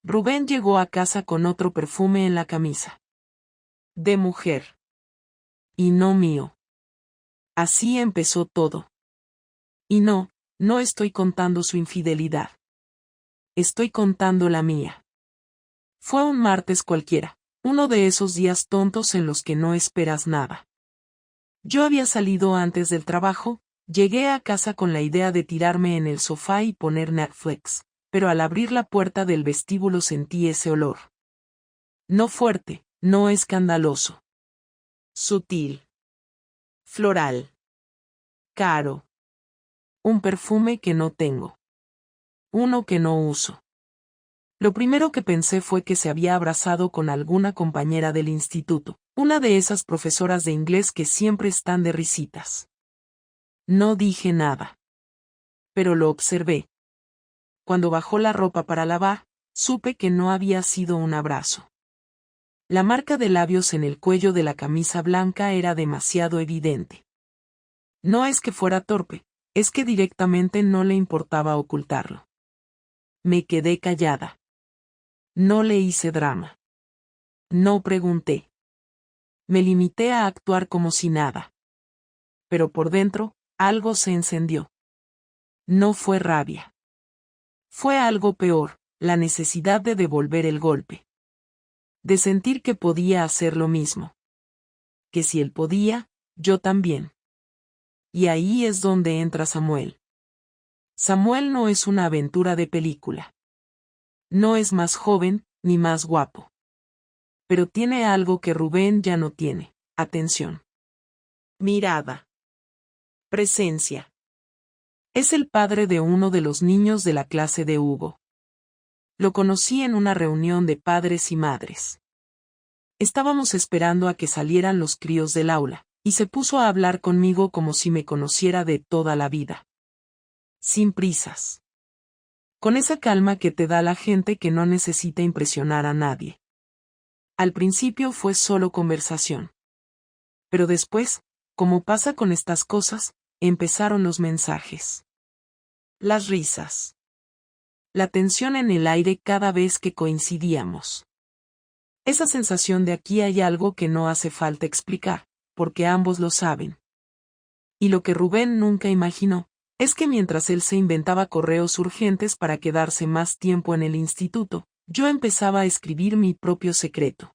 Rubén llegó a casa con otro perfume en la camisa. De mujer. Y no mío. Así empezó todo. Y no estoy contando su infidelidad. Estoy contando la mía. Fue un martes cualquiera, uno de esos días tontos en los que no esperas nada. Yo había salido antes del trabajo, llegué a casa con la idea de tirarme en el sofá y poner Netflix, pero al abrir la puerta del vestíbulo sentí ese olor. No fuerte, no escandaloso. Sutil. Floral. Caro. Un perfume que no tengo. Uno que no uso. Lo primero que pensé fue que se había abrazado con alguna compañera del instituto, una de esas profesoras de inglés que siempre están de risitas. No dije nada. Pero lo observé. Cuando bajó la ropa para lavar, supe que no había sido un abrazo. La marca de labios en el cuello de la camisa blanca era demasiado evidente. No es que fuera torpe, es que directamente no le importaba ocultarlo. Me quedé callada. No le hice drama. No pregunté. Me limité a actuar como si nada. Pero por dentro, algo se encendió. No fue rabia. Fue algo peor, la necesidad de devolver el golpe. De sentir que podía hacer lo mismo. Que si él podía, yo también. Y ahí es donde entra Samuel. Samuel no es una aventura de película. No es más joven, ni más guapo. Pero tiene algo que Rubén ya no tiene: atención. Mirada. Presencia. Es el padre de uno de los niños de la clase de Hugo. Lo conocí en una reunión de padres y madres. Estábamos esperando a que salieran los críos del aula, y se puso a hablar conmigo como si me conociera de toda la vida. Sin prisas. Con esa calma que te da la gente que no necesita impresionar a nadie. Al principio fue solo conversación. Pero después, como pasa con estas cosas, empezaron los mensajes. Las risas. La tensión en el aire cada vez que coincidíamos. Esa sensación de aquí hay algo que no hace falta explicar, porque ambos lo saben. Y lo que Rubén nunca imaginó, es que mientras él se inventaba correos urgentes para quedarse más tiempo en el instituto, yo empezaba a escribir mi propio secreto.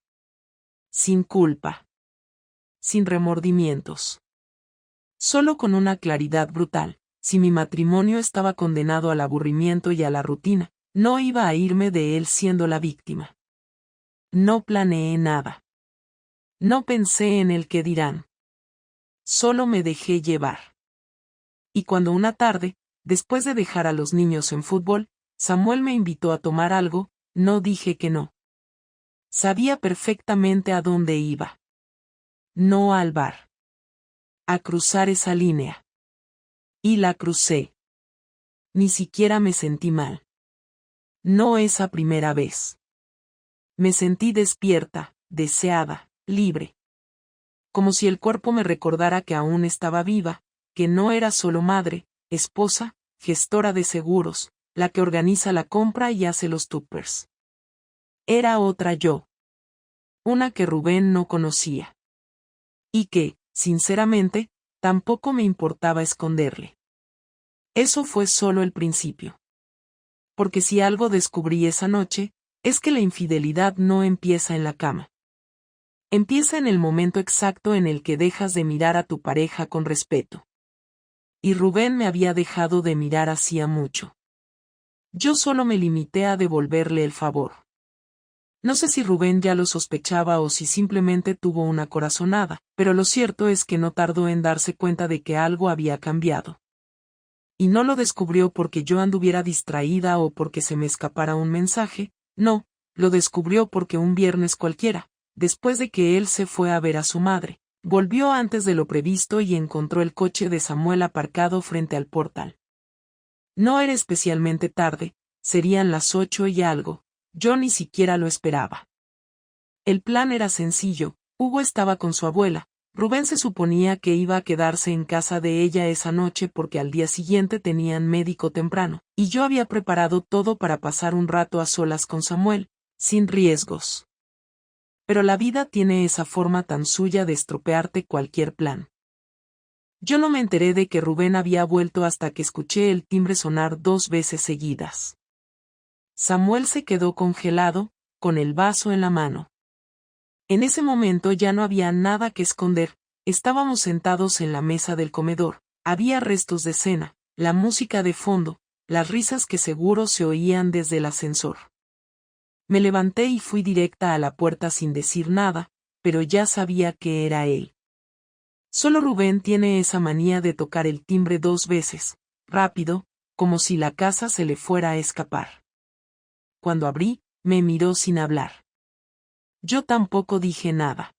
Sin culpa. Sin remordimientos. Solo con una claridad brutal: si mi matrimonio estaba condenado al aburrimiento y a la rutina, no iba a irme de él siendo la víctima. No planeé nada. No pensé en el qué dirán. Solo me dejé llevar. Y cuando una tarde, después de dejar a los niños en fútbol, Samuel me invitó a tomar algo, no dije que no. Sabía perfectamente a dónde iba. No al bar. A cruzar esa línea. Y la crucé. Ni siquiera me sentí mal. No esa primera vez. Me sentí despierta, deseada, libre. Como si el cuerpo me recordara que aún estaba viva, que no era solo madre, esposa, gestora de seguros, la que organiza la compra y hace los tuppers. Era otra yo. Una que Rubén no conocía. Y que, sinceramente, tampoco me importaba esconderle. Eso fue solo el principio. Porque si algo descubrí esa noche, es que la infidelidad no empieza en la cama. Empieza en el momento exacto en el que dejas de mirar a tu pareja con respeto. Y Rubén me había dejado de mirar hacía mucho. Yo solo me limité a devolverle el favor. No sé si Rubén ya lo sospechaba o si simplemente tuvo una corazonada, pero lo cierto es que no tardó en darse cuenta de que algo había cambiado. Y no lo descubrió porque yo anduviera distraída o porque se me escapara un mensaje, no, lo descubrió porque un viernes cualquiera, después de que él se fue a ver a su madre, volvió antes de lo previsto y encontró el coche de Samuel aparcado frente al portal. No era especialmente tarde, serían las 8 y algo, yo ni siquiera lo esperaba. El plan era sencillo: Hugo estaba con su abuela, Rubén se suponía que iba a quedarse en casa de ella esa noche porque al día siguiente tenían médico temprano, y yo había preparado todo para pasar un rato a solas con Samuel, sin riesgos. Pero la vida tiene esa forma tan suya de estropearte cualquier plan. Yo no me enteré de que Rubén había vuelto hasta que escuché el timbre sonar 2 veces seguidas. Samuel se quedó congelado, con el vaso en la mano. En ese momento ya no había nada que esconder, estábamos sentados en la mesa del comedor, había restos de cena, la música de fondo, las risas que seguro se oían desde el ascensor. Me levanté y fui directa a la puerta sin decir nada, pero ya sabía que era él. Solo Rubén tiene esa manía de tocar el timbre 2 veces, rápido, como si la casa se le fuera a escapar. Cuando abrí, me miró sin hablar. Yo tampoco dije nada.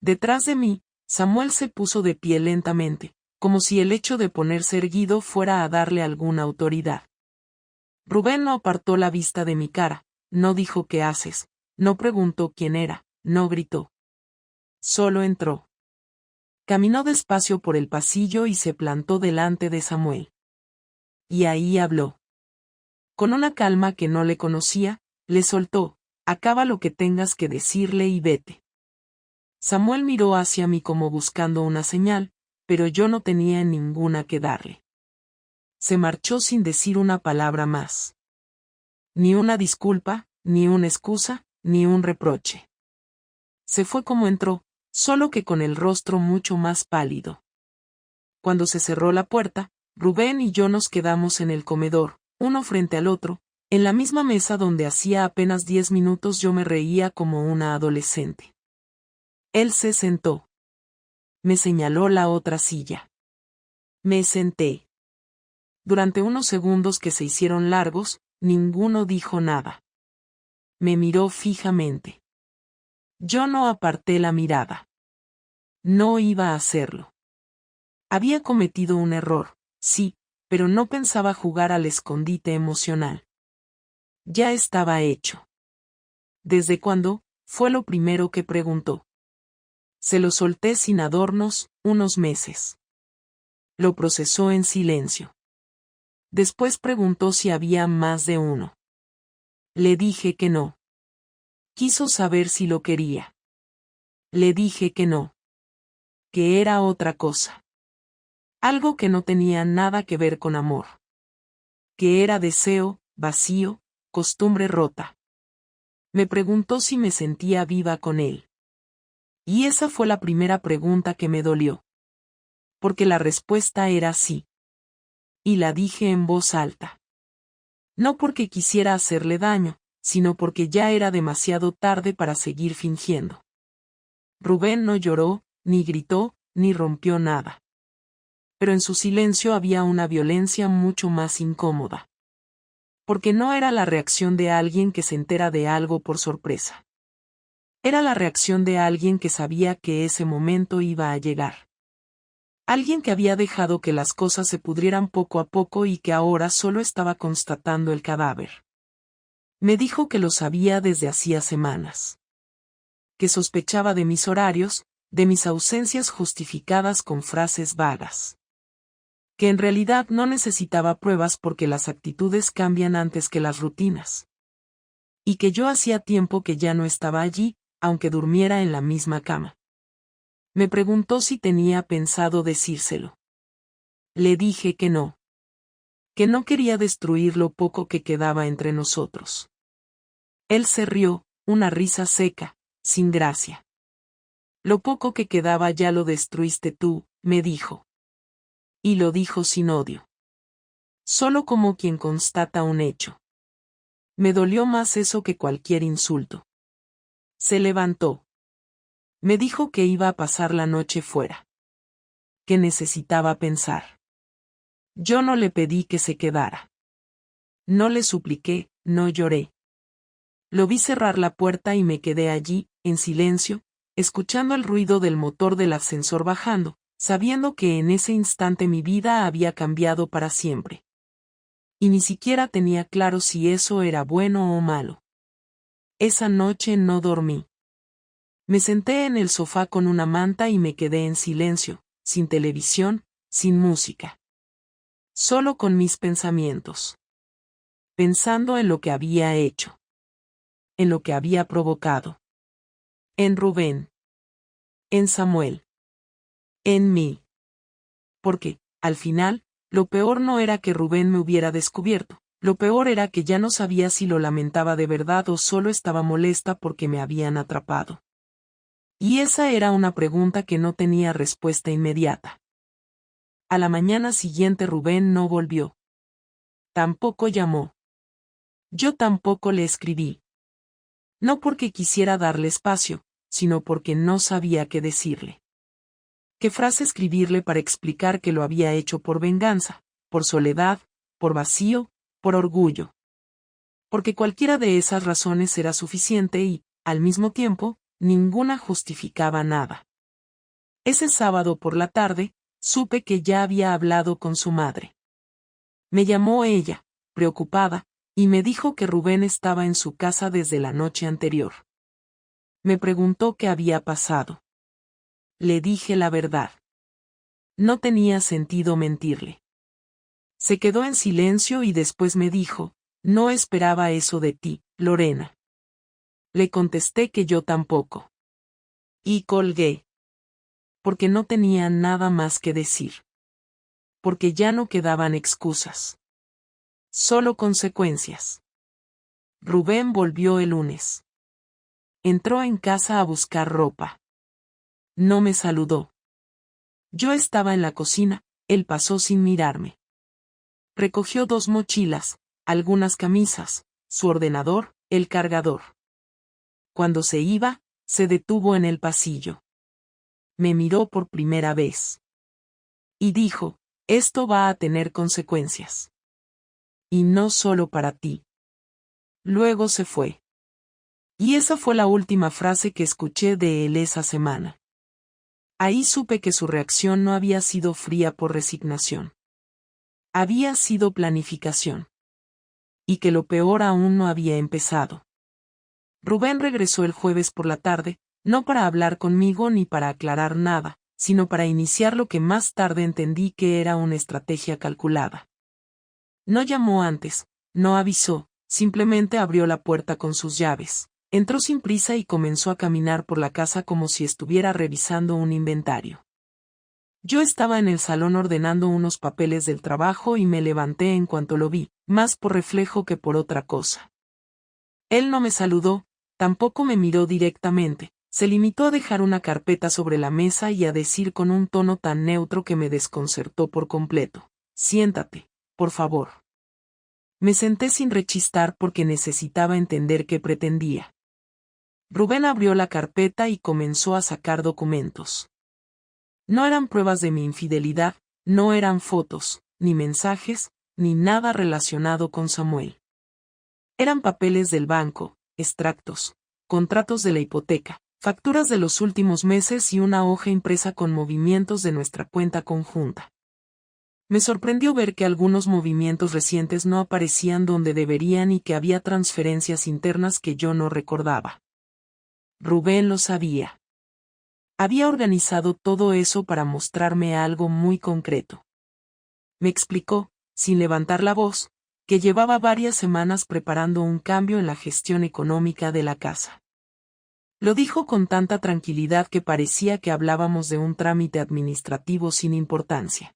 Detrás de mí, Samuel se puso de pie lentamente, como si el hecho de ponerse erguido fuera a darle alguna autoridad. Rubén no apartó la vista de mi cara, no dijo qué haces, no preguntó quién era, no gritó. Solo entró. Caminó despacio por el pasillo y se plantó delante de Samuel. Y ahí habló. Con una calma que no le conocía, le soltó: acaba lo que tengas que decirle y vete. Samuel miró hacia mí como buscando una señal, pero yo no tenía ninguna que darle. Se marchó sin decir una palabra más. Ni una disculpa, ni una excusa, ni un reproche. Se fue como entró, solo que con el rostro mucho más pálido. Cuando se cerró la puerta, Rubén y yo nos quedamos en el comedor, uno frente al otro, en la misma mesa donde hacía apenas 10 minutos yo me reía como una adolescente. Él se sentó. Me señaló la otra silla. Me senté. Durante unos segundos que se hicieron largos, ninguno dijo nada. Me miró fijamente. Yo no aparté la mirada. No iba a hacerlo. Había cometido un error, sí, pero no pensaba jugar al escondite emocional. Ya estaba hecho. ¿Desde cuándo? Fue lo primero que preguntó. Se lo solté sin adornos, unos meses. Lo procesó en silencio. Después preguntó si había más de uno. Le dije que no. Quiso saber si lo quería. Le dije que no. Que era otra cosa. Algo que no tenía nada que ver con amor. Que era deseo, vacío, costumbre rota. Me preguntó si me sentía viva con él. Y esa fue la primera pregunta que me dolió. Porque la respuesta era sí. Y la dije en voz alta. No porque quisiera hacerle daño, sino porque ya era demasiado tarde para seguir fingiendo. Rubén no lloró, ni gritó, ni rompió nada. Pero en su silencio había una violencia mucho más incómoda. Porque no era la reacción de alguien que se entera de algo por sorpresa. Era la reacción de alguien que sabía que ese momento iba a llegar. Alguien que había dejado que las cosas se pudrieran poco a poco y que ahora solo estaba constatando el cadáver. Me dijo que lo sabía desde hacía semanas. Que sospechaba de mis horarios, de mis ausencias justificadas con frases vagas. Que en realidad no necesitaba pruebas porque las actitudes cambian antes que las rutinas. Y que yo hacía tiempo que ya no estaba allí, aunque durmiera en la misma cama. Me preguntó si tenía pensado decírselo. Le dije que no. Que no quería destruir lo poco que quedaba entre nosotros. Él se rió, una risa seca, sin gracia. Lo poco que quedaba ya lo destruiste tú, me dijo. Y lo dijo sin odio. Solo como quien constata un hecho. Me dolió más eso que cualquier insulto. Se levantó. Me dijo que iba a pasar la noche fuera. Que necesitaba pensar. Yo no le pedí que se quedara. No le supliqué, no lloré. Lo vi cerrar la puerta y me quedé allí, en silencio, escuchando el ruido del motor del ascensor bajando, sabiendo que en ese instante mi vida había cambiado para siempre. Y ni siquiera tenía claro si eso era bueno o malo. Esa noche no dormí. Me senté en el sofá con una manta y me quedé en silencio, sin televisión, sin música. Solo con mis pensamientos. Pensando en lo que había hecho. En lo que había provocado. En Rubén. En Samuel. En mí. Porque, al final, lo peor no era que Rubén me hubiera descubierto, lo peor era que ya no sabía si lo lamentaba de verdad o solo estaba molesta porque me habían atrapado. Y esa era una pregunta que no tenía respuesta inmediata. A la mañana siguiente Rubén no volvió. Tampoco llamó. Yo tampoco le escribí. No porque quisiera darle espacio, sino porque no sabía qué decirle. ¿Qué frase escribirle para explicar que lo había hecho por venganza, por soledad, por vacío, por orgullo? Porque cualquiera de esas razones era suficiente y, al mismo tiempo, ninguna justificaba nada. Ese sábado por la tarde, supe que ya había hablado con su madre. Me llamó ella, preocupada, y me dijo que Rubén estaba en su casa desde la noche anterior. Me preguntó qué había pasado. Le dije la verdad. No tenía sentido mentirle. Se quedó en silencio y después me dijo, no esperaba eso de ti, Lorena. Le contesté que yo tampoco. Y colgué. Porque no tenía nada más que decir. Porque ya no quedaban excusas. Solo consecuencias. Rubén volvió el lunes. Entró en casa a buscar ropa. No me saludó. Yo estaba en la cocina, él pasó sin mirarme. Recogió 2 mochilas, algunas camisas, su ordenador, el cargador. Cuando se iba, se detuvo en el pasillo. Me miró por primera vez. Y dijo, esto va a tener consecuencias. Y no solo para ti. Luego se fue. Y esa fue la última frase que escuché de él esa semana. Ahí supe que su reacción no había sido fría por resignación. Había sido planificación. Y que lo peor aún no había empezado. Rubén regresó el jueves por la tarde, no para hablar conmigo ni para aclarar nada, sino para iniciar lo que más tarde entendí que era una estrategia calculada. No llamó antes, no avisó, simplemente abrió la puerta con sus llaves, entró sin prisa y comenzó a caminar por la casa como si estuviera revisando un inventario. Yo estaba en el salón ordenando unos papeles del trabajo y me levanté en cuanto lo vi, más por reflejo que por otra cosa. Él no me saludó, tampoco me miró directamente, se limitó a dejar una carpeta sobre la mesa y a decir con un tono tan neutro que me desconcertó por completo, siéntate, por favor. Me senté sin rechistar porque necesitaba entender qué pretendía. Rubén abrió la carpeta y comenzó a sacar documentos. No eran pruebas de mi infidelidad, no eran fotos, ni mensajes, ni nada relacionado con Samuel. Eran papeles del banco, extractos, contratos de la hipoteca, facturas de los últimos meses y una hoja impresa con movimientos de nuestra cuenta conjunta. Me sorprendió ver que algunos movimientos recientes no aparecían donde deberían y que había transferencias internas que yo no recordaba. Rubén lo sabía. Había organizado todo eso para mostrarme algo muy concreto. Me explicó, sin levantar la voz, que llevaba varias semanas preparando un cambio en la gestión económica de la casa. Lo dijo con tanta tranquilidad que parecía que hablábamos de un trámite administrativo sin importancia.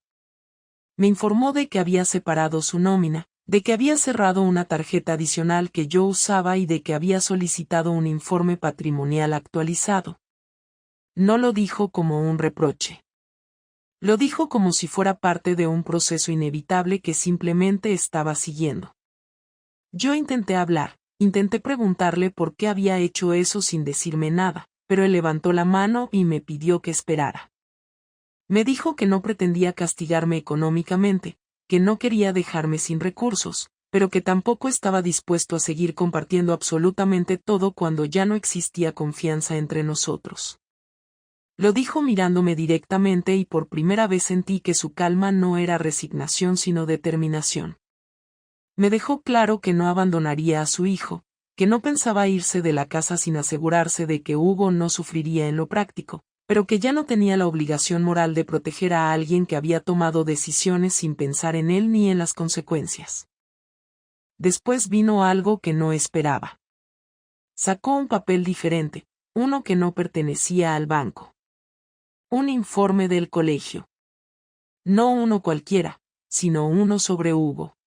Me informó de que había separado su nómina, de que había cerrado una tarjeta adicional que yo usaba y de que había solicitado un informe patrimonial actualizado. No lo dijo como un reproche. Lo dijo como si fuera parte de un proceso inevitable que simplemente estaba siguiendo. Yo intenté hablar, intenté preguntarle por qué había hecho eso sin decirme nada, pero él levantó la mano y me pidió que esperara. Me dijo que no pretendía castigarme económicamente, que no quería dejarme sin recursos, pero que tampoco estaba dispuesto a seguir compartiendo absolutamente todo cuando ya no existía confianza entre nosotros. Lo dijo mirándome directamente y por primera vez sentí que su calma no era resignación sino determinación. Me dejó claro que no abandonaría a su hijo, que no pensaba irse de la casa sin asegurarse de que Hugo no sufriría en lo práctico, pero que ya no tenía la obligación moral de proteger a alguien que había tomado decisiones sin pensar en él ni en las consecuencias. Después vino algo que no esperaba. Sacó un papel diferente, uno que no pertenecía al banco. Un informe del colegio. No uno cualquiera, sino uno sobre Hugo.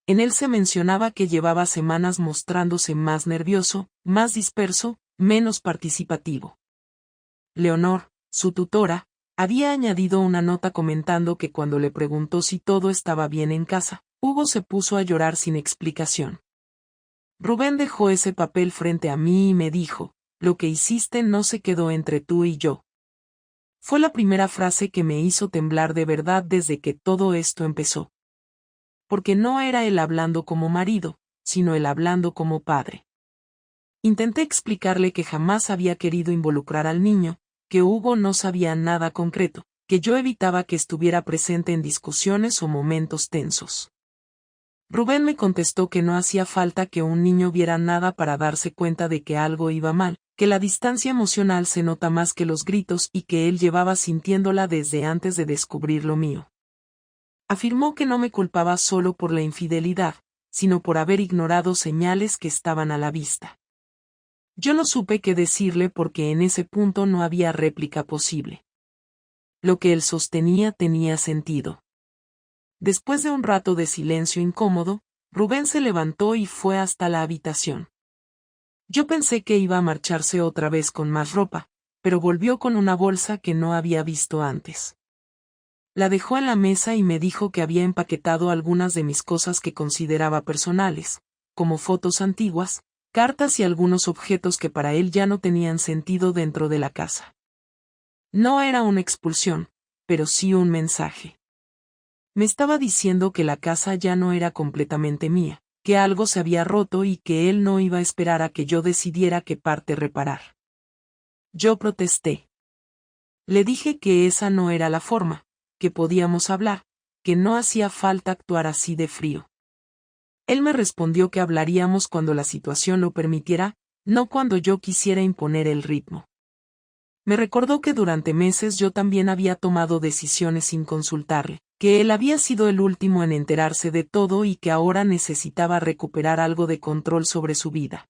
En él se mencionaba que llevaba semanas mostrándose más nervioso, más disperso, menos participativo. Leonor, su tutora, había añadido una nota comentando que cuando le preguntó si todo estaba bien en casa, Hugo se puso a llorar sin explicación. Rubén dejó ese papel frente a mí y me dijo, lo que hiciste no se quedó entre tú y yo. Fue la primera frase que me hizo temblar de verdad desde que todo esto empezó. Porque no era él hablando como marido, sino él hablando como padre. Intenté explicarle que jamás había querido involucrar al niño, que Hugo no sabía nada concreto, que yo evitaba que estuviera presente en discusiones o momentos tensos. Rubén me contestó que no hacía falta que un niño viera nada para darse cuenta de que algo iba mal, que la distancia emocional se nota más que los gritos y que él llevaba sintiéndola desde antes de descubrir lo mío. Afirmó que no me culpaba solo por la infidelidad, sino por haber ignorado señales que estaban a la vista. Yo no supe qué decirle porque en ese punto no había réplica posible. Lo que él sostenía tenía sentido. Después de un rato de silencio incómodo, Rubén se levantó y fue hasta la habitación. Yo pensé que iba a marcharse otra vez con más ropa, pero volvió con una bolsa que no había visto antes. La dejó en la mesa y me dijo que había empaquetado algunas de mis cosas que consideraba personales, como fotos antiguas, cartas y algunos objetos que para él ya no tenían sentido dentro de la casa. No era una expulsión, pero sí un mensaje. Me estaba diciendo que la casa ya no era completamente mía, que algo se había roto y que él no iba a esperar a que yo decidiera qué parte reparar. Yo protesté. Le dije que esa no era la forma, que podíamos hablar, que no hacía falta actuar así de frío. Él me respondió que hablaríamos cuando la situación lo permitiera, no cuando yo quisiera imponer el ritmo. Me recordó que durante meses yo también había tomado decisiones sin consultarle, que él había sido el último en enterarse de todo y que ahora necesitaba recuperar algo de control sobre su vida.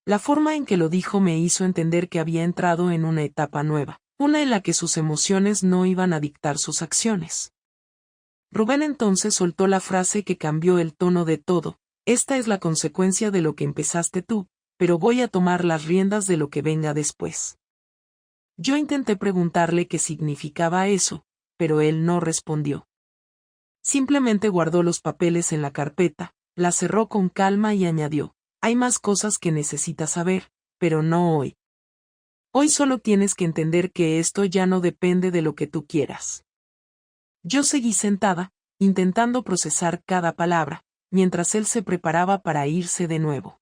La forma en que lo dijo me hizo entender que había entrado en una etapa nueva, una en la que sus emociones no iban a dictar sus acciones. Rubén entonces soltó la frase que cambió el tono de todo: esta es la consecuencia de lo que empezaste tú, pero voy a tomar las riendas de lo que venga después. Yo intenté preguntarle qué significaba eso, pero él no respondió. Simplemente guardó los papeles en la carpeta, la cerró con calma y añadió: hay más cosas que necesitas saber, pero no hoy. Hoy solo tienes que entender que esto ya no depende de lo que tú quieras. Yo seguí sentada, intentando procesar cada palabra, mientras él se preparaba para irse de nuevo.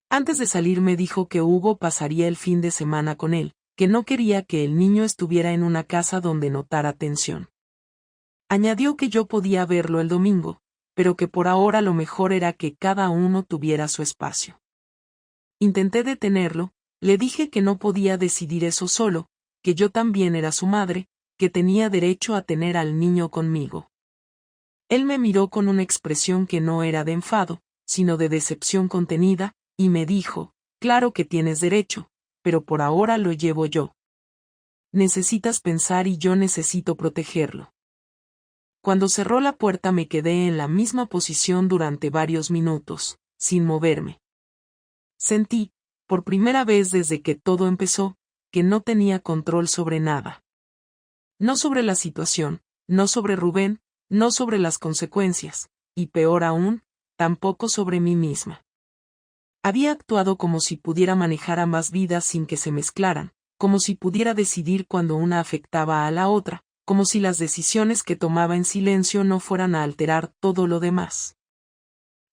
Antes de salir me dijo que Hugo pasaría el fin de semana con él, que no quería que el niño estuviera en una casa donde notara tensión. Añadió que yo podía verlo el domingo, pero que por ahora lo mejor era que cada uno tuviera su espacio. Intenté detenerlo, le dije que no podía decidir eso solo, que yo también era su madre, que tenía derecho a tener al niño conmigo. Él me miró con una expresión que no era de enfado, sino de decepción contenida, y me dijo: claro que tienes derecho, pero por ahora lo llevo yo. Necesitas pensar y yo necesito protegerlo. Cuando cerró la puerta me quedé en la misma posición durante varios minutos, sin moverme. Sentí, por primera vez desde que todo empezó, que no tenía control sobre nada. No sobre la situación, no sobre Rubén, no sobre las consecuencias, y peor aún, tampoco sobre mí misma. Había actuado como si pudiera manejar ambas vidas sin que se mezclaran, como si pudiera decidir cuando una afectaba a la otra, como si las decisiones que tomaba en silencio no fueran a alterar todo lo demás.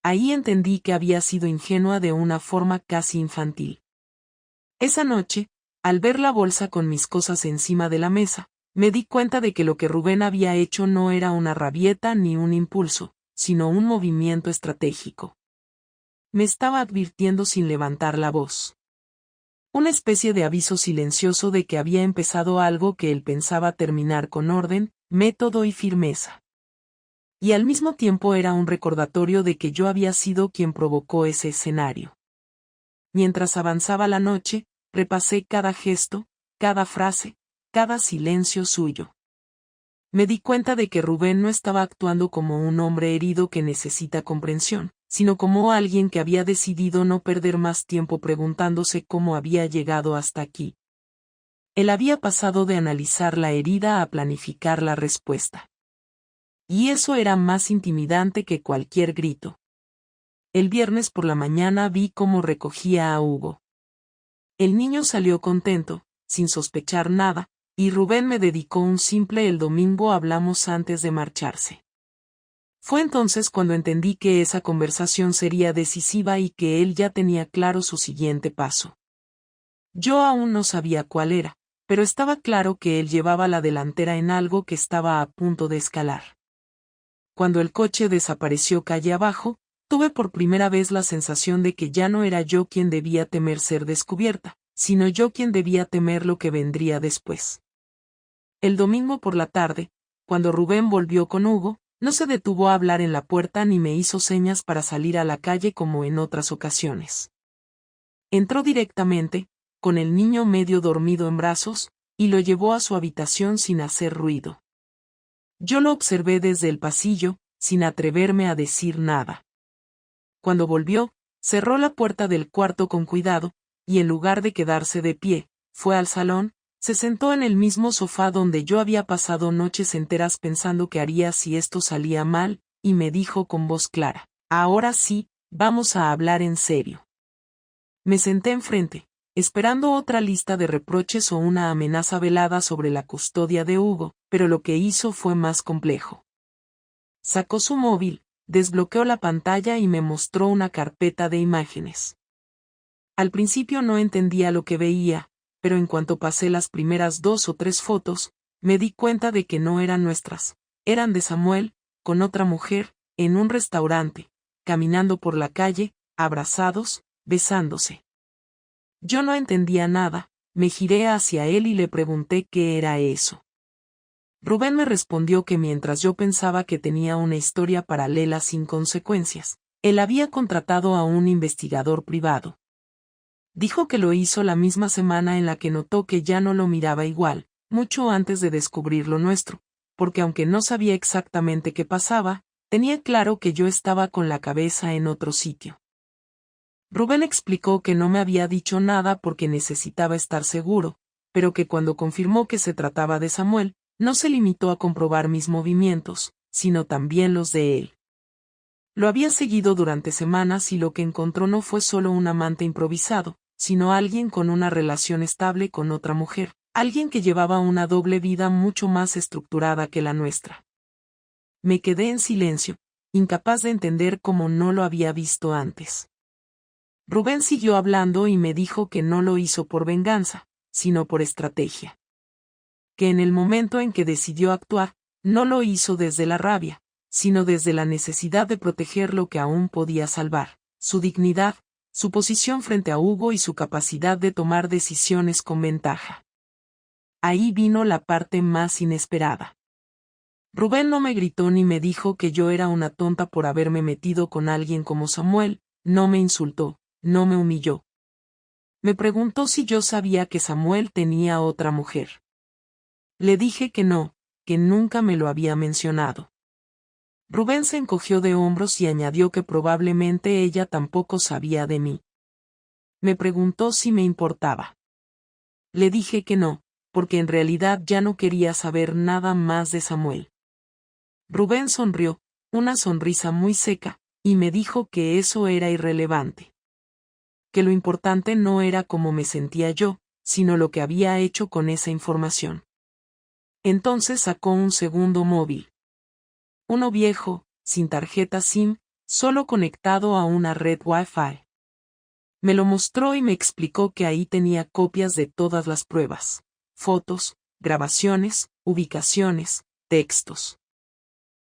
Ahí entendí que había sido ingenua de una forma casi infantil. Esa noche, al ver la bolsa con mis cosas encima de la mesa, me di cuenta de que lo que Rubén había hecho no era una rabieta ni un impulso, sino un movimiento estratégico. me estaba advirtiendo sin levantar la voz. Una especie de aviso silencioso de que había empezado algo que él pensaba terminar con orden, método y firmeza. Y al mismo tiempo era un recordatorio de que yo había sido quien provocó ese escenario. Mientras avanzaba la noche, repasé cada gesto, cada frase, cada silencio suyo. Me di cuenta de que Rubén no estaba actuando como un hombre herido que necesita comprensión, sino como alguien que había decidido no perder más tiempo preguntándose cómo había llegado hasta aquí. Él había pasado de analizar la herida a planificar la respuesta. Y eso era más intimidante que cualquier grito. El viernes por la mañana vi cómo recogía a Hugo. El niño salió contento, sin sospechar nada, y Rubén me dedicó un simple el domingo hablamos antes de marcharse. Fue entonces cuando entendí que esa conversación sería decisiva y que él ya tenía claro su siguiente paso. Yo aún no sabía cuál era, pero estaba claro que él llevaba la delantera en algo que estaba a punto de escalar. Cuando el coche desapareció calle abajo, tuve por primera vez la sensación de que ya no era yo quien debía temer ser descubierta, sino yo quien debía temer lo que vendría después. El domingo por la tarde, cuando Rubén volvió con Hugo, no se detuvo a hablar en la puerta ni me hizo señas para salir a la calle como en otras ocasiones. Entró directamente, con el niño medio dormido en brazos, y lo llevó a su habitación sin hacer ruido. Yo lo observé desde el pasillo, sin atreverme a decir nada. Cuando volvió, cerró la puerta del cuarto con cuidado, y en lugar de quedarse de pie, fue al salón, se sentó en el mismo sofá donde yo había pasado noches enteras pensando qué haría si esto salía mal, y me dijo con voz clara: ahora sí, vamos a hablar en serio. Me senté enfrente, esperando otra lista de reproches o una amenaza velada sobre la custodia de Hugo, pero lo que hizo fue más complejo. Sacó su móvil, desbloqueó la pantalla y me mostró una carpeta de imágenes. Al principio no entendía lo que veía, pero en cuanto pasé las primeras 2 o 3 fotos, me di cuenta de que no eran nuestras, eran de Samuel, con otra mujer, en un restaurante, caminando por la calle, abrazados, besándose. Yo no entendía nada, me giré hacia él y le pregunté qué era eso. Rubén me respondió que mientras yo pensaba que tenía una historia paralela sin consecuencias, él había contratado a un investigador privado. Dijo que lo hizo la misma semana en la que notó que ya no lo miraba igual, mucho antes de descubrir lo nuestro, porque aunque no sabía exactamente qué pasaba, tenía claro que yo estaba con la cabeza en otro sitio. Rubén explicó que no me había dicho nada porque necesitaba estar seguro, pero que cuando confirmó que se trataba de Samuel, no se limitó a comprobar mis movimientos, sino también los de él. Lo había seguido durante semanas y lo que encontró no fue solo un amante improvisado, sino alguien con una relación estable con otra mujer, alguien que llevaba una doble vida mucho más estructurada que la nuestra. Me quedé en silencio, incapaz de entender cómo no lo había visto antes. Rubén siguió hablando y me dijo que no lo hizo por venganza, sino por estrategia. Que en el momento en que decidió actuar, no lo hizo desde la rabia, sino desde la necesidad de proteger lo que aún podía salvar, su dignidad, su posición frente a Hugo y su capacidad de tomar decisiones con ventaja. Ahí vino la parte más inesperada. Rubén no me gritó ni me dijo que yo era una tonta por haberme metido con alguien como Samuel, no me insultó, no me humilló. Me preguntó si yo sabía que Samuel tenía otra mujer. Le dije que no, que nunca me lo había mencionado. Rubén se encogió de hombros y añadió que probablemente ella tampoco sabía de mí. Me preguntó si me importaba. Le dije que no, porque en realidad ya no quería saber nada más de Samuel. Rubén sonrió, una sonrisa muy seca, y me dijo que eso era irrelevante. Que lo importante no era cómo me sentía yo, sino lo que había hecho con esa información. Entonces sacó un segundo móvil. Uno viejo, sin tarjeta SIM, solo conectado a una red Wi-Fi. Me lo mostró y me explicó que ahí tenía copias de todas las pruebas, fotos, grabaciones, ubicaciones, textos.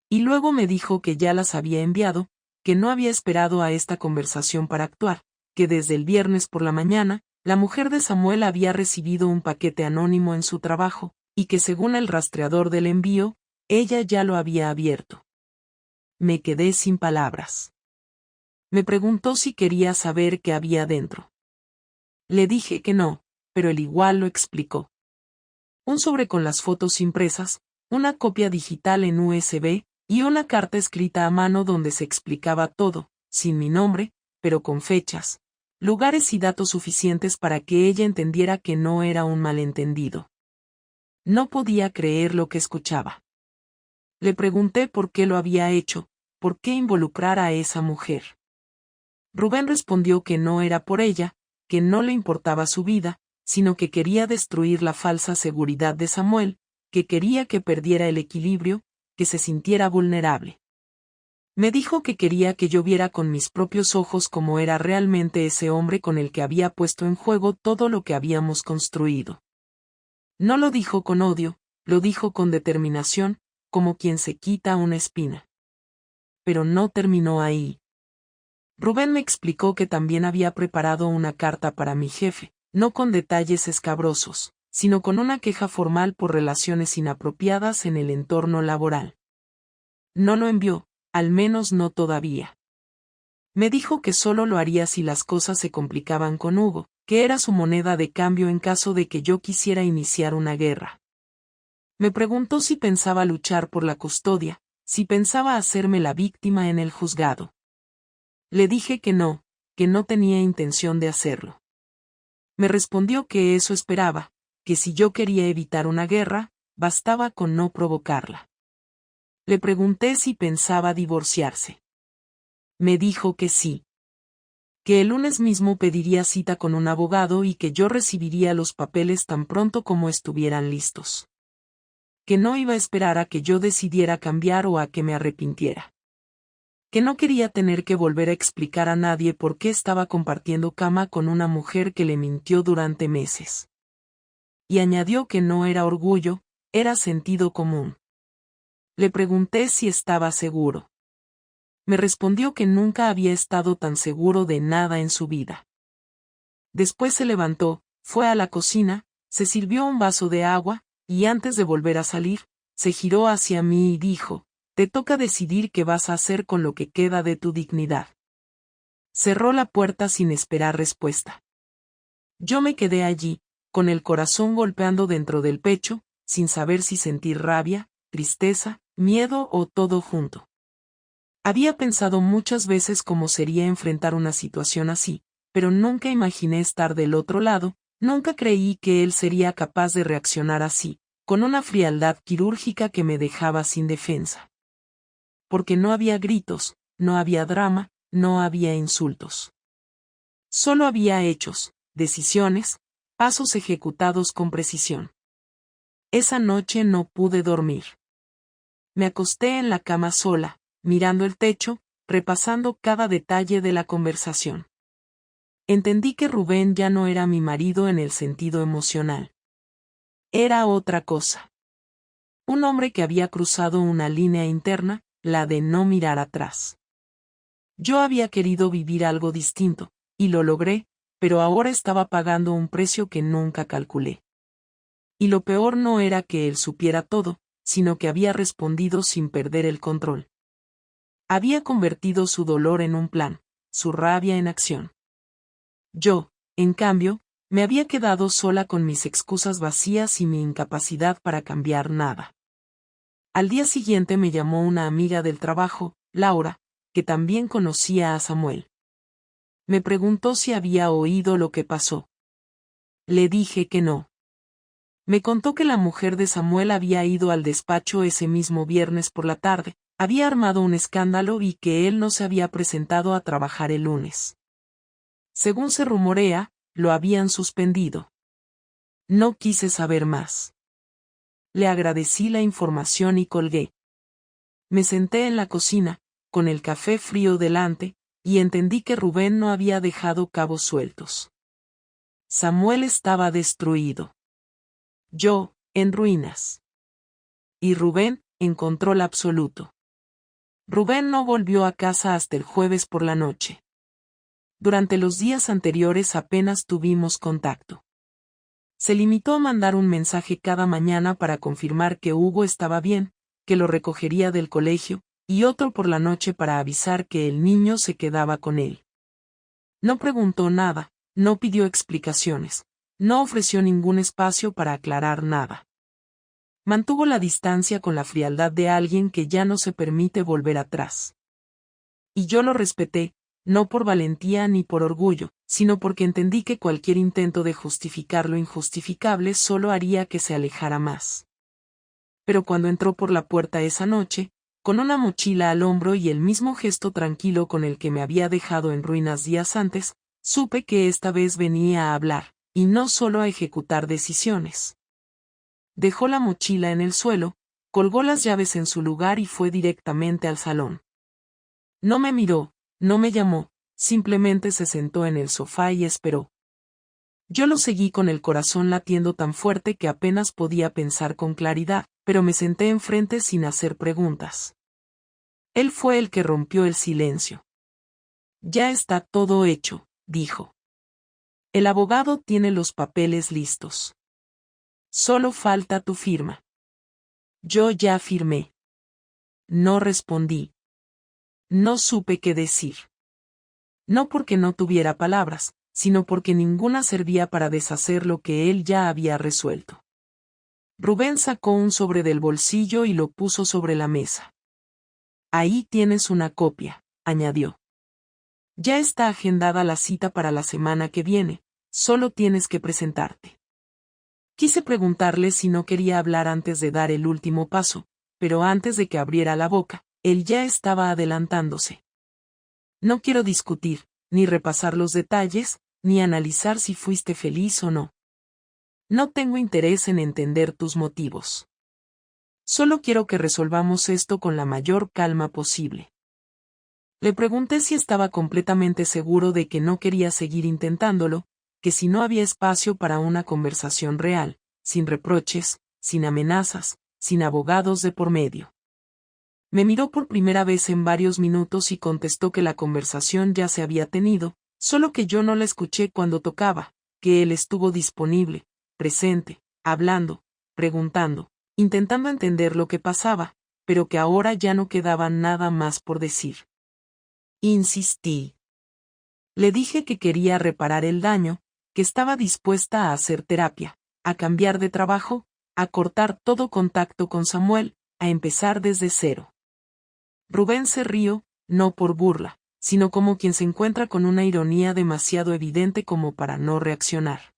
Y luego me dijo que ya las había enviado, que no había esperado a esta conversación para actuar, que desde el viernes por la mañana, la mujer de Samuel había recibido un paquete anónimo en su trabajo, y que según el rastreador del envío, ella ya lo había abierto. Me quedé sin palabras. Me preguntó si quería saber qué había dentro. Le dije que no, pero él igual lo explicó. Un sobre con las fotos impresas, una copia digital en USB, y una carta escrita a mano donde se explicaba todo, sin mi nombre, pero con fechas, lugares y datos suficientes para que ella entendiera que no era un malentendido. No podía creer lo que escuchaba. Le pregunté por qué lo había hecho, por qué involucrar a esa mujer. Rubén respondió que no era por ella, que no le importaba su vida, sino que quería destruir la falsa seguridad de Samuel, que quería que perdiera el equilibrio, que se sintiera vulnerable. Me dijo que quería que yo viera con mis propios ojos cómo era realmente ese hombre con el que había puesto en juego todo lo que habíamos construido. No lo dijo con odio, lo dijo con determinación, como quien se quita una espina. Pero no terminó ahí. Rubén me explicó que también había preparado una carta para mi jefe, no con detalles escabrosos, sino con una queja formal por relaciones inapropiadas en el entorno laboral. No lo envió, al menos no todavía. Me dijo que solo lo haría si las cosas se complicaban con Hugo, que era su moneda de cambio en caso de que yo quisiera iniciar una guerra. Me preguntó si pensaba luchar por la custodia, si pensaba hacerme la víctima en el juzgado. Le dije que no tenía intención de hacerlo. Me respondió que eso esperaba, que si yo quería evitar una guerra, bastaba con no provocarla. Le pregunté si pensaba divorciarse. Me dijo que sí. Que el lunes mismo pediría cita con un abogado y que yo recibiría los papeles tan pronto como estuvieran listos. Que no iba a esperar a que yo decidiera cambiar o a que me arrepintiera. Que no quería tener que volver a explicar a nadie por qué estaba compartiendo cama con una mujer que le mintió durante meses. Y añadió que no era orgullo, era sentido común. Le pregunté si estaba seguro. Me respondió que nunca había estado tan seguro de nada en su vida. Después se levantó, fue a la cocina, se sirvió un vaso de agua, y antes de volver a salir, se giró hacia mí y dijo: te toca decidir qué vas a hacer con lo que queda de tu dignidad. Cerró la puerta sin esperar respuesta. Yo me quedé allí, con el corazón golpeando dentro del pecho, sin saber si sentir rabia, tristeza, miedo o todo junto. Había pensado muchas veces cómo sería enfrentar una situación así, pero nunca imaginé estar del otro lado, nunca creí que él sería capaz de reaccionar así, con una frialdad quirúrgica que me dejaba sin defensa. Porque no había gritos, no había drama, no había insultos. Solo había hechos, decisiones, pasos ejecutados con precisión. Esa noche no pude dormir. Me acosté en la cama sola, mirando el techo, repasando cada detalle de la conversación. Entendí que Rubén ya no era mi marido en el sentido emocional. Era otra cosa. Un hombre que había cruzado una línea interna, la de no mirar atrás. Yo había querido vivir algo distinto, y lo logré, pero ahora estaba pagando un precio que nunca calculé. Y lo peor no era que él supiera todo, sino que había respondido sin perder el control. Había convertido su dolor en un plan, su rabia en acción. Yo, en cambio, me había quedado sola con mis excusas vacías y mi incapacidad para cambiar nada. Al día siguiente me llamó una amiga del trabajo, Laura, que también conocía a Samuel. Me preguntó si había oído lo que pasó. Le dije que no. Me contó que la mujer de Samuel había ido al despacho ese mismo viernes por la tarde, había armado un escándalo y que él no se había presentado a trabajar el lunes. Según se rumorea, lo habían suspendido. No quise saber más. Le agradecí la información y colgué. Me senté en la cocina, con el café frío delante, y entendí que Rubén no había dejado cabos sueltos. Samuel estaba destruido. Yo, en ruinas. Y Rubén, en control absoluto. Rubén no volvió a casa hasta el jueves por la noche. Durante los días anteriores apenas tuvimos contacto. Se limitó a mandar un mensaje cada mañana para confirmar que Hugo estaba bien, que lo recogería del colegio, y otro por la noche para avisar que el niño se quedaba con él. No preguntó nada, no pidió explicaciones, no ofreció ningún espacio para aclarar nada. Mantuvo la distancia con la frialdad de alguien que ya no se permite volver atrás. Y yo lo respeté, no por valentía ni por orgullo, sino porque entendí que cualquier intento de justificar lo injustificable solo haría que se alejara más. Pero cuando entró por la puerta esa noche, con una mochila al hombro y el mismo gesto tranquilo con el que me había dejado en ruinas días antes, supe que esta vez venía a hablar, y no solo a ejecutar decisiones. Dejó la mochila en el suelo, colgó las llaves en su lugar y fue directamente al salón. No me miró, no me llamó, simplemente se sentó en el sofá y esperó. Yo lo seguí con el corazón latiendo tan fuerte que apenas podía pensar con claridad, pero me senté enfrente sin hacer preguntas. Él fue el que rompió el silencio. Ya está todo hecho, dijo. El abogado tiene los papeles listos. Solo falta tu firma. Yo ya firmé. No respondí. No supe qué decir. No porque no tuviera palabras, sino porque ninguna servía para deshacer lo que él ya había resuelto. Rubén sacó un sobre del bolsillo y lo puso sobre la mesa. Ahí tienes una copia, añadió. Ya está agendada la cita para la semana que viene, solo tienes que presentarte. Quise preguntarle si no quería hablar antes de dar el último paso, pero antes de que abriera la boca, él ya estaba adelantándose. No quiero discutir, ni repasar los detalles, ni analizar si fuiste feliz o no. No tengo interés en entender tus motivos. Solo quiero que resolvamos esto con la mayor calma posible. Le pregunté si estaba completamente seguro de que no quería seguir intentándolo, que si no había espacio para una conversación real, sin reproches, sin amenazas, sin abogados de por medio. Me miró por primera vez en varios minutos y contestó que la conversación ya se había tenido, solo que yo no la escuché cuando tocaba, que él estuvo disponible, presente, hablando, preguntando, intentando entender lo que pasaba, pero que ahora ya no quedaba nada más por decir. Insistí. Le dije que quería reparar el daño, que estaba dispuesta a hacer terapia, a cambiar de trabajo, a cortar todo contacto con Samuel, a empezar desde cero. Rubén se rió, no por burla, sino como quien se encuentra con una ironía demasiado evidente como para no reaccionar.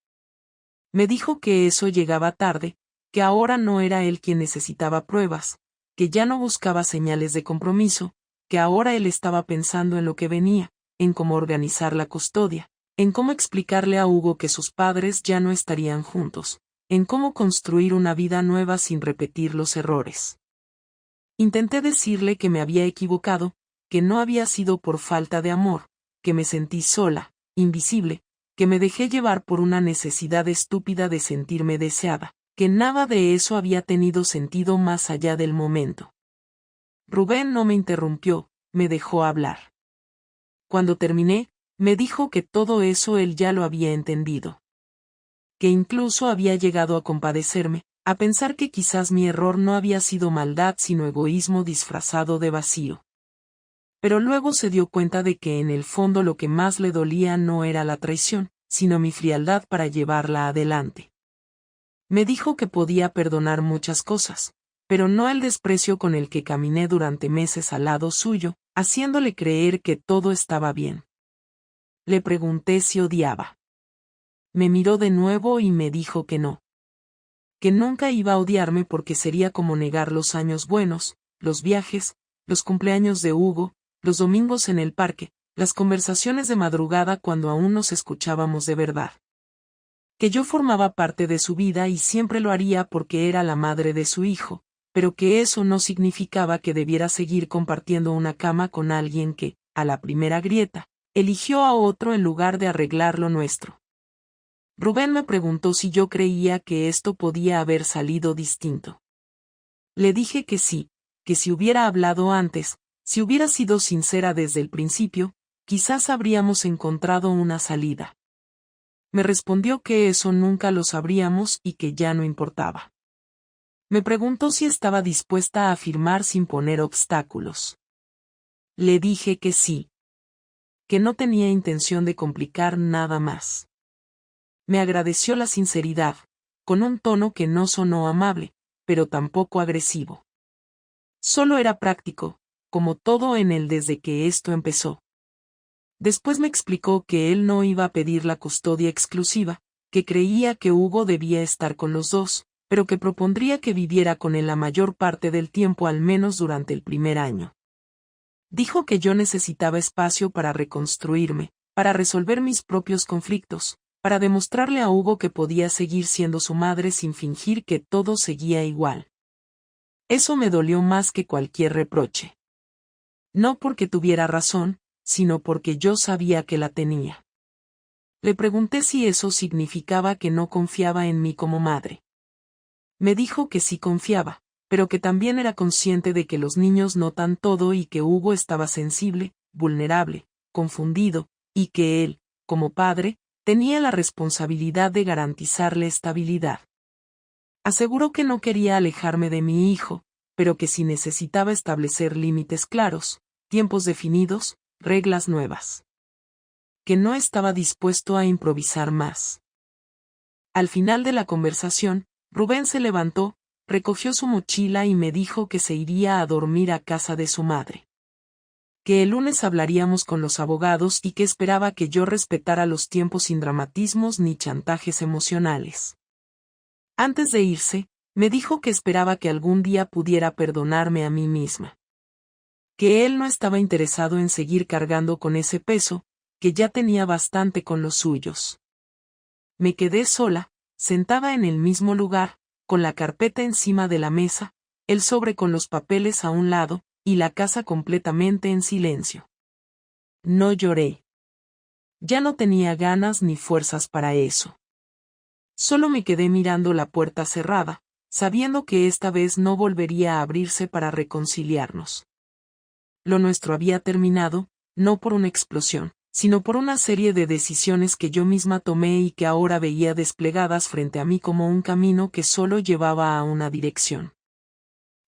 Me dijo que eso llegaba tarde, que ahora no era él quien necesitaba pruebas, que ya no buscaba señales de compromiso, que ahora él estaba pensando en lo que venía, en cómo organizar la custodia, en cómo explicarle a Hugo que sus padres ya no estarían juntos, en cómo construir una vida nueva sin repetir los errores. Intenté decirle que me había equivocado, que no había sido por falta de amor, que me sentí sola, invisible, que me dejé llevar por una necesidad estúpida de sentirme deseada, que nada de eso había tenido sentido más allá del momento. Rubén no me interrumpió, me dejó hablar. Cuando terminé, me dijo que todo eso él ya lo había entendido. Que incluso había llegado a compadecerme, a pensar que quizás mi error no había sido maldad sino egoísmo disfrazado de vacío. Pero luego se dio cuenta de que en el fondo lo que más le dolía no era la traición, sino mi frialdad para llevarla adelante. Me dijo que podía perdonar muchas cosas, pero no el desprecio con el que caminé durante meses al lado suyo, haciéndole creer que todo estaba bien. Le pregunté si odiaba. Me miró de nuevo y me dijo que no. Que nunca iba a odiarme porque sería como negar los años buenos, los viajes, los cumpleaños de Hugo, los domingos en el parque, las conversaciones de madrugada cuando aún nos escuchábamos de verdad. Que yo formaba parte de su vida y siempre lo haría porque era la madre de su hijo, pero que eso no significaba que debiera seguir compartiendo una cama con alguien que, a la primera grieta, eligió a otro en lugar de arreglar lo nuestro. Rubén me preguntó si yo creía que esto podía haber salido distinto. Le dije que sí, que si hubiera hablado antes, Si hubiera sido sincera desde el principio, quizás habríamos encontrado una salida. Me respondió que eso nunca lo sabríamos y que ya no importaba. Me preguntó si estaba dispuesta a firmar sin poner obstáculos. Le dije que sí. Que no tenía intención de complicar nada más. Me agradeció la sinceridad, con un tono que no sonó amable, pero tampoco agresivo. Solo era práctico, como todo en él desde que esto empezó. Después me explicó que él no iba a pedir la custodia exclusiva, que creía que Hugo debía estar con los dos, pero que propondría que viviera con él la mayor parte del tiempo al menos durante el primer año. Dijo que yo necesitaba espacio para reconstruirme, para resolver mis propios conflictos, para demostrarle a Hugo que podía seguir siendo su madre sin fingir que todo seguía igual. Eso me dolió más que cualquier reproche. No porque tuviera razón, sino porque yo sabía que la tenía. Le pregunté si eso significaba que no confiaba en mí como madre. Me dijo que sí confiaba, pero que también era consciente de que los niños notan todo y que Hugo estaba sensible, vulnerable, confundido, y que él, como padre, tenía la responsabilidad de garantizarle estabilidad. Aseguró que no quería alejarme de mi hijo, pero que sí necesitaba establecer límites claros, tiempos definidos, reglas nuevas. Que no estaba dispuesto a improvisar más. Al final de la conversación, Rubén se levantó, recogió su mochila y me dijo que se iría a dormir a casa de su madre. Que el lunes hablaríamos con los abogados y que esperaba que yo respetara los tiempos sin dramatismos ni chantajes emocionales. Antes de irse, me dijo que esperaba que algún día pudiera perdonarme a mí misma. Que él no estaba interesado en seguir cargando con ese peso, que ya tenía bastante con los suyos. Me quedé sola, sentada en el mismo lugar, con la carpeta encima de la mesa, el sobre con los papeles a un lado, y la casa completamente en silencio. No lloré. Ya no tenía ganas ni fuerzas para eso. Solo me quedé mirando la puerta cerrada, sabiendo que esta vez no volvería a abrirse para reconciliarnos. Lo nuestro había terminado, no por una explosión, sino por una serie de decisiones que yo misma tomé y que ahora veía desplegadas frente a mí como un camino que solo llevaba a una dirección.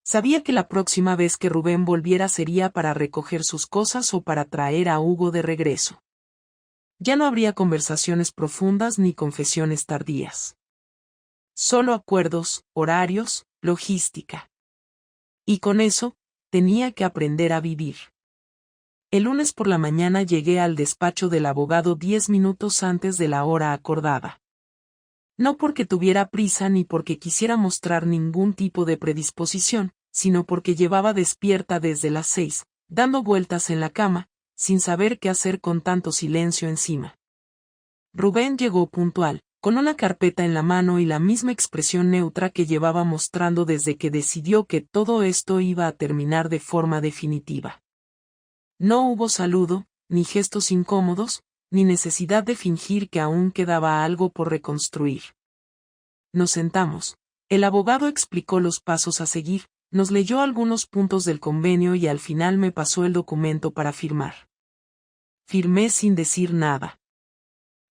Sabía que la próxima vez que Rubén volviera sería para recoger sus cosas o para traer a Hugo de regreso. Ya no habría conversaciones profundas ni confesiones tardías. Solo acuerdos, horarios, logística. Y con eso, tenía que aprender a vivir. El lunes por la mañana llegué al despacho del abogado 10 minutos antes de la hora acordada. No porque tuviera prisa ni porque quisiera mostrar ningún tipo de predisposición, sino porque llevaba despierta desde las 6, dando vueltas en la cama, sin saber qué hacer con tanto silencio encima. Rubén llegó puntual, con una carpeta en la mano y la misma expresión neutra que llevaba mostrando desde que decidió que todo esto iba a terminar de forma definitiva. No hubo saludo, ni gestos incómodos, ni necesidad de fingir que aún quedaba algo por reconstruir. Nos sentamos. El abogado explicó los pasos a seguir, nos leyó algunos puntos del convenio y al final me pasó el documento para firmar. Firmé sin decir nada.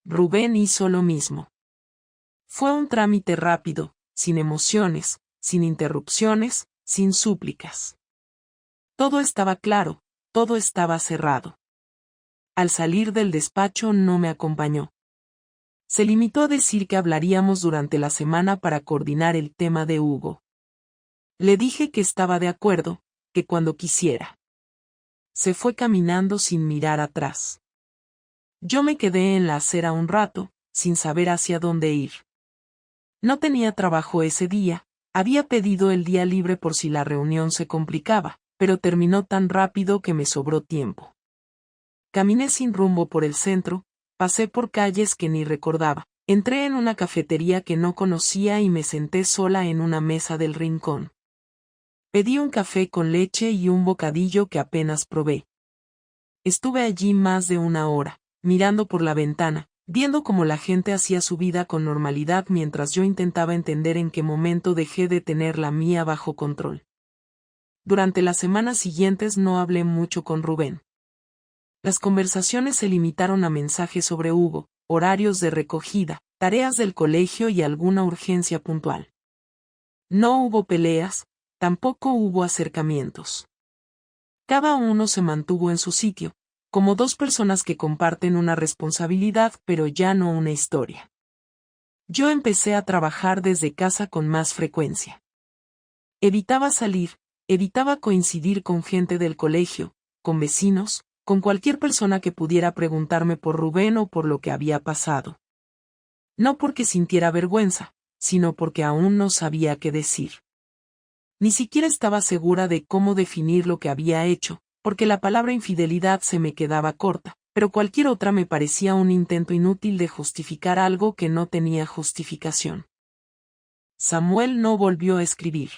Rubén hizo lo mismo. Fue un trámite rápido, sin emociones, sin interrupciones, sin súplicas. Todo estaba claro, todo estaba cerrado. Al salir del despacho no me acompañó. Se limitó a decir que hablaríamos durante la semana para coordinar el tema de Hugo. Le dije que estaba de acuerdo, que cuando quisiera. Se fue caminando sin mirar atrás. Yo me quedé en la acera un rato, sin saber hacia dónde ir. No tenía trabajo ese día, había pedido el día libre por si la reunión se complicaba, pero terminó tan rápido que me sobró tiempo. Caminé sin rumbo por el centro, pasé por calles que ni recordaba, entré en una cafetería que no conocía y me senté sola en una mesa del rincón. Pedí un café con leche y un bocadillo que apenas probé. Estuve allí más de una hora, mirando por la ventana, viendo cómo la gente hacía su vida con normalidad mientras yo intentaba entender en qué momento dejé de tener la mía bajo control. Durante las semanas siguientes no hablé mucho con Rubén. Las conversaciones se limitaron a mensajes sobre Hugo, horarios de recogida, tareas del colegio y alguna urgencia puntual. No hubo peleas, tampoco hubo acercamientos. Cada uno se mantuvo en su sitio, como dos personas que comparten una responsabilidad pero ya no una historia. Yo empecé a trabajar desde casa con más frecuencia. Evitaba salir, evitaba coincidir con gente del colegio, con vecinos, con cualquier persona que pudiera preguntarme por Rubén o por lo que había pasado. No porque sintiera vergüenza, sino porque aún no sabía qué decir. Ni siquiera estaba segura de cómo definir lo que había hecho, porque la palabra infidelidad se me quedaba corta, pero cualquier otra me parecía un intento inútil de justificar algo que no tenía justificación. Samuel no volvió a escribir.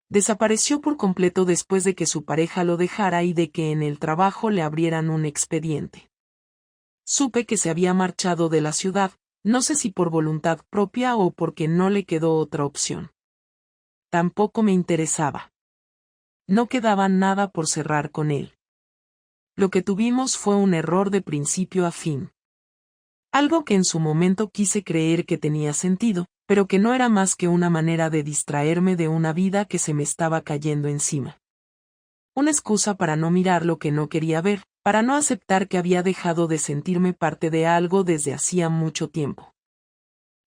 Desapareció por completo después de que su pareja lo dejara y de que en el trabajo le abrieran un expediente. Supe que se había marchado de la ciudad, no sé si por voluntad propia o porque no le quedó otra opción. Tampoco me interesaba. No quedaba nada por cerrar con él. Lo que tuvimos fue un error de principio a fin. Algo que en su momento quise creer que tenía sentido, pero que no era más que una manera de distraerme de una vida que se me estaba cayendo encima. Una excusa para no mirar lo que no quería ver, para no aceptar que había dejado de sentirme parte de algo desde hacía mucho tiempo.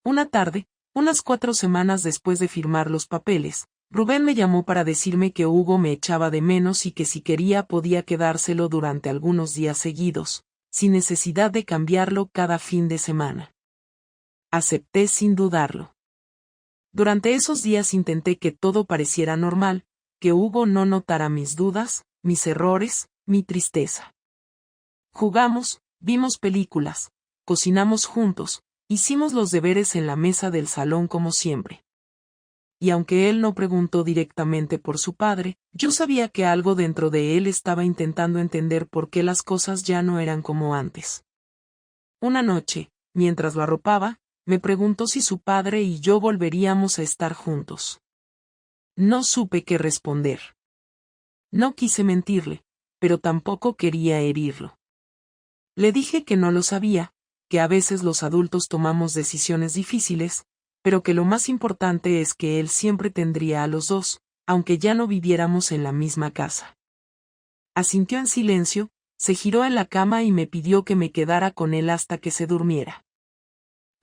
Una tarde, unas 4 semanas después de firmar los papeles, Rubén me llamó para decirme que Hugo me echaba de menos y que si quería podía quedárselo durante algunos días seguidos, sin necesidad de cambiarlo cada fin de semana. Acepté sin dudarlo. Durante esos días intenté que todo pareciera normal, que Hugo no notara mis dudas, mis errores, mi tristeza. Jugamos, vimos películas, cocinamos juntos, hicimos los deberes en la mesa del salón como siempre. Y aunque él no preguntó directamente por su padre, yo sabía que algo dentro de él estaba intentando entender por qué las cosas ya no eran como antes. Una noche, mientras lo arropaba, me preguntó si su padre y yo volveríamos a estar juntos. No supe qué responder. No quise mentirle, pero tampoco quería herirlo. Le dije que no lo sabía, que a veces los adultos tomamos decisiones difíciles, pero que lo más importante es que él siempre tendría a los dos, aunque ya no viviéramos en la misma casa. Asintió en silencio, se giró en la cama y me pidió que me quedara con él hasta que se durmiera.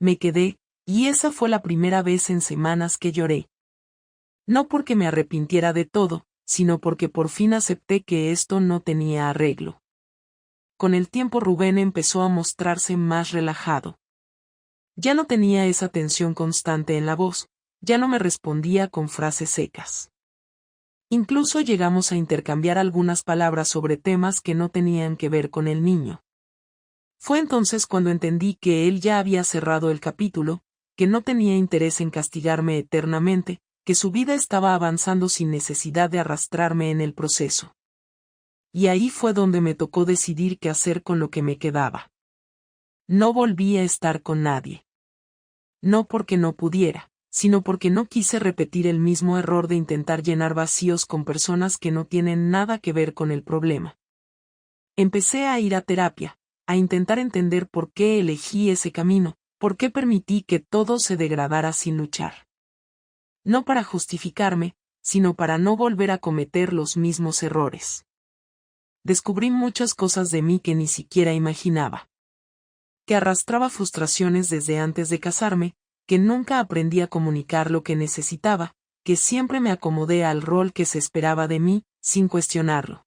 Me quedé, y esa fue la primera vez en semanas que lloré. No porque me arrepintiera de todo, sino porque por fin acepté que esto no tenía arreglo. Con el tiempo Rubén empezó a mostrarse más relajado. Ya no tenía esa tensión constante en la voz, ya no me respondía con frases secas. Incluso llegamos a intercambiar algunas palabras sobre temas que no tenían que ver con el niño. Fue entonces cuando entendí que él ya había cerrado el capítulo, que no tenía interés en castigarme eternamente, que su vida estaba avanzando sin necesidad de arrastrarme en el proceso. Y ahí fue donde me tocó decidir qué hacer con lo que me quedaba. No volví a estar con nadie. No porque no pudiera, sino porque no quise repetir el mismo error de intentar llenar vacíos con personas que no tienen nada que ver con el problema. Empecé a ir a terapia, a intentar entender por qué elegí ese camino, por qué permití que todo se degradara sin luchar. No para justificarme, sino para no volver a cometer los mismos errores. Descubrí muchas cosas de mí que ni siquiera imaginaba. Que arrastraba frustraciones desde antes de casarme, que nunca aprendí a comunicar lo que necesitaba, que siempre me acomodé al rol que se esperaba de mí, sin cuestionarlo.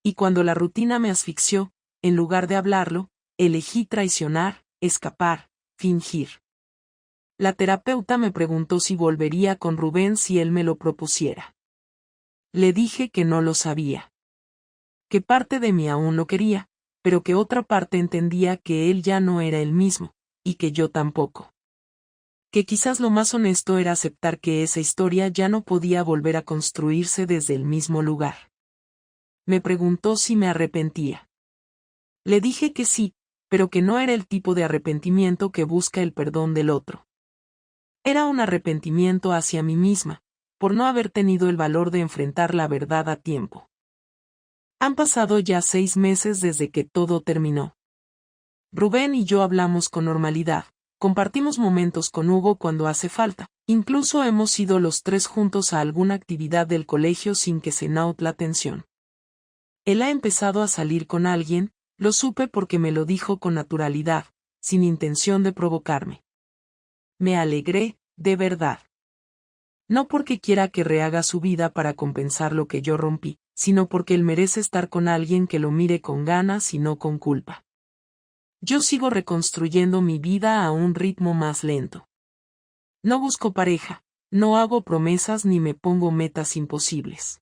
Y cuando la rutina me asfixió, en lugar de hablarlo, elegí traicionar, escapar, fingir. La terapeuta me preguntó si volvería con Rubén si él me lo propusiera. Le dije que no lo sabía. Que parte de mí aún lo quería, pero que otra parte entendía que él ya no era el mismo, y que yo tampoco. Que quizás lo más honesto era aceptar que esa historia ya no podía volver a construirse desde el mismo lugar. Me preguntó si me arrepentía. Le dije que sí, pero que no era el tipo de arrepentimiento que busca el perdón del otro. Era un arrepentimiento hacia mí misma, por no haber tenido el valor de enfrentar la verdad a tiempo. Han pasado ya 6 meses desde que todo terminó. Rubén y yo hablamos con normalidad, compartimos momentos con Hugo cuando hace falta, incluso hemos ido los tres juntos a alguna actividad del colegio sin que se note la tensión. Él ha empezado a salir con alguien, lo supe porque me lo dijo con naturalidad, sin intención de provocarme. Me alegré, de verdad. No porque quiera que rehaga su vida para compensar lo que yo rompí, sino porque él merece estar con alguien que lo mire con ganas y no con culpa. Yo sigo reconstruyendo mi vida a un ritmo más lento. No busco pareja, no hago promesas ni me pongo metas imposibles.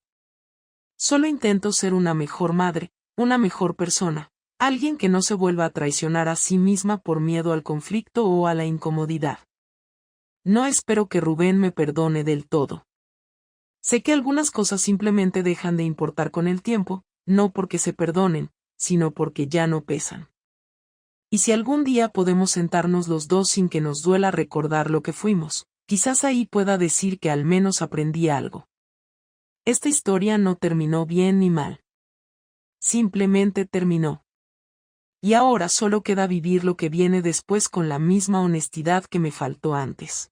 Solo intento ser una mejor madre, una mejor persona, alguien que no se vuelva a traicionar a sí misma por miedo al conflicto o a la incomodidad. No espero que Rubén me perdone del todo. Sé que algunas cosas simplemente dejan de importar con el tiempo, no porque se perdonen, sino porque ya no pesan. Y si algún día podemos sentarnos los dos sin que nos duela recordar lo que fuimos, quizás ahí pueda decir que al menos aprendí algo. Esta historia no terminó bien ni mal. Simplemente terminó. Y ahora solo queda vivir lo que viene después con la misma honestidad que me faltó antes.